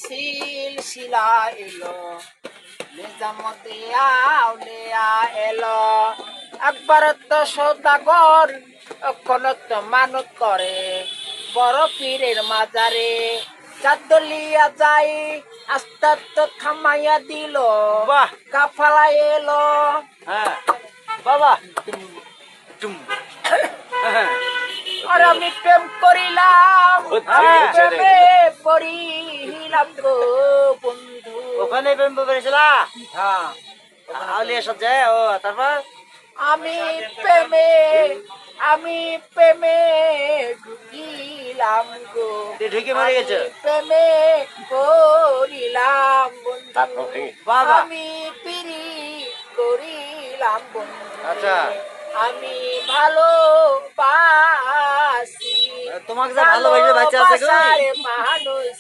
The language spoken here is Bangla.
সিলসিলা এলো নিজামতে আউলিয়া এলো একবার তো সৌদাগর কোন তো মানত করে বড় পীরের মাজারে চাঁদলিয়া যাই আস্তে আস্তে থামাইয়া দিল বাহ কাফালা এলো হ্যাঁ বাবা আর আমি প্রেম করিলাম হ্যাঁ। প্রেমে পড়িলাম গো বন্ধু ওখানে প্রেম করেছিল হ্যাঁ আউলিয়া সব যায় ও তারপর আমি প্রেমে ঢুকিলাম গো তুই ঢুকে মরে গেছো আমি প্রেমে করিলাম বন্ধু বাবা আমি পিরি করিলাম বন্ধু আচ্ছা আমি ভালোবাসি তোমাকে যে ভালোবাসে বাচ্চা আছে কই ভালোবাসার মানুষ